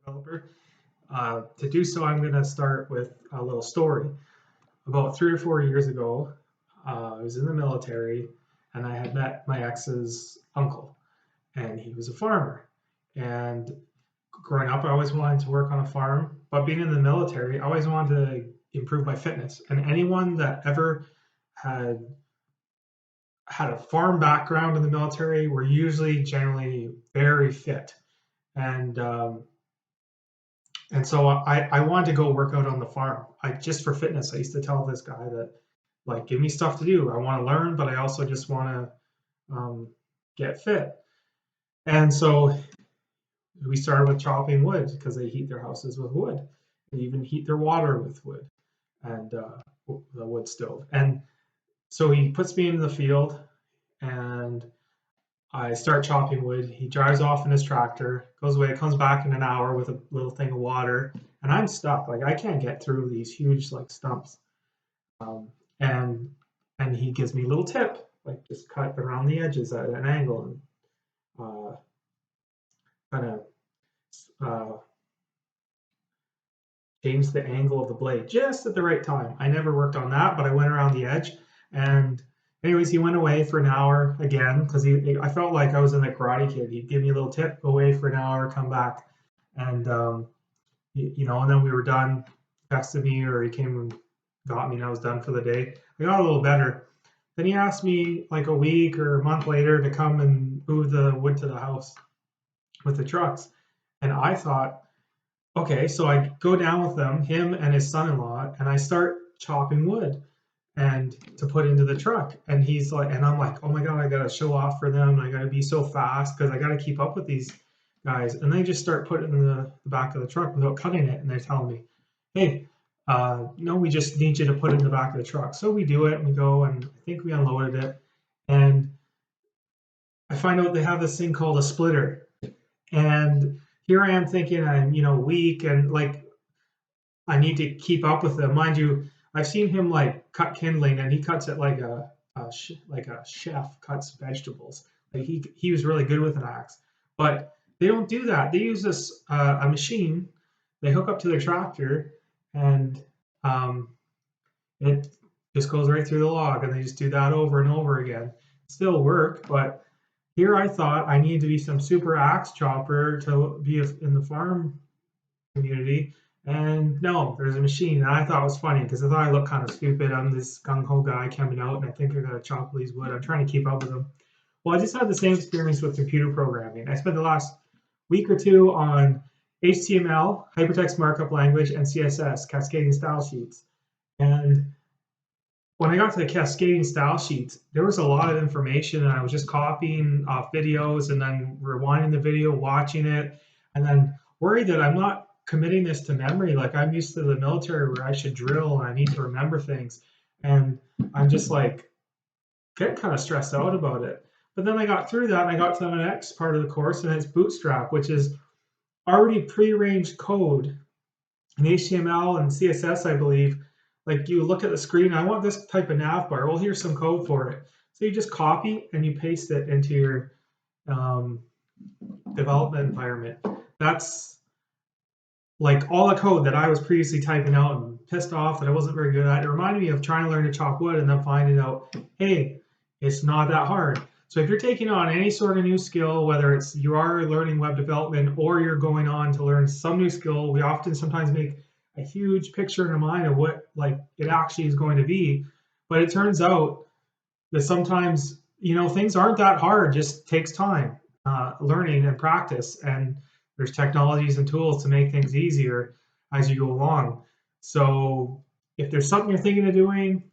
developer. To do so, I'm going to start with a little story. About 3 or 4 years ago, I was in the military and I had met my ex's uncle, and he was a farmer. And growing up, I always wanted to work on a farm, but being in the military, I always wanted to improve my fitness. And anyone that ever had had a farm background in the military were usually generally very fit. And so I wanted to go work out on the farm. I just for fitness. I used to tell this guy that like give me stuff to do. I want to learn, but I also just want to get fit. And so we started with chopping wood because they heat their houses with wood. They even heat their water with wood and the wood stove. And so he puts me in the field and I start chopping wood. He drives off in his tractor, goes away, comes back in an hour with a little thing of water, and I'm stuck. Like I can't get through these huge like stumps. Um, and he gives me a little tip, like just cut around the edges at an angle and kind of change the angle of the blade just at the right time. I never worked on that, but I went around the edge. And anyways, he went away for an hour again because I felt like I was in the Karate Kid. He'd give me a little tip, go away for an hour, come back, and and then we were done. Texted me, or he came and got me, and I was done for the day. I got a little better. Then he asked me like a week or a month later to come and move the wood to the house with the trucks, and I thought, okay, so I go down with him and his son-in-law, and I start chopping wood and to put into the truck. And he's like, and I'm like, oh my God, I gotta show off for them. I gotta be so fast because I gotta keep up with these guys. And they just start putting it in the back of the truck without cutting it. And they're telling me, hey, no, we just need you to put it in the back of the truck. So we do it and we go, and I think we unloaded it. And I find out they have this thing called a splitter. And here I am thinking I'm, weak and like I need to keep up with them. Mind you, I've seen him like cut kindling, and he cuts it like a chef cuts vegetables. Like he was really good with an axe, but they don't do that. They use this a machine. They hook up to their tractor, and it just goes right through the log, and they just do that over and over again. Still work, but here I thought I needed to be some super axe chopper to be in the farm community. And no, there's a machine. And I thought it was funny because I thought I looked kind of stupid. I'm this gung ho guy coming out, and I think I got to chop these wood. I'm trying to keep up with them. Well, I just had the same experience with computer programming. I spent the last week or two on HTML, hypertext markup language, and CSS, cascading style sheets. And when I got to the cascading style sheets, there was a lot of information, and I was just copying off videos and then rewinding the video, watching it, and then worried that I'm not committing this to memory. Like I'm used to the military where I should drill and I need to remember things. And I'm just like getting kind of stressed out about it. But then I got through that and I got to the next part of the course, and it's Bootstrap, which is already pre-arranged code in HTML and CSS, I believe. Like you look at the screen, I want this type of nav bar. Well, here's some code for it. So you just copy and you paste it into your development environment. That's like all the code that I was previously typing out and pissed off that I wasn't very good at. It reminded me of trying to learn to chop wood and then finding out, hey, it's not that hard. So if you're taking on any sort of new skill, whether it's you are learning web development or you're going on to learn some new skill, we often sometimes make a huge picture in our mind of what like it actually is going to be. But it turns out that sometimes, things aren't that hard, just takes time, learning and practice. And there's technologies and tools to make things easier as you go along. So if there's something you're thinking of doing,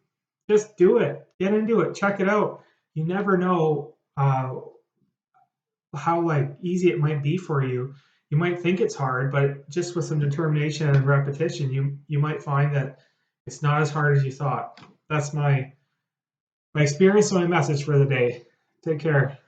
just do it. Get into it. Check it out. You never know how like easy it might be for you. You might think it's hard, but just with some determination and repetition, you might find that it's not as hard as you thought. That's my experience and my message for the day. Take care.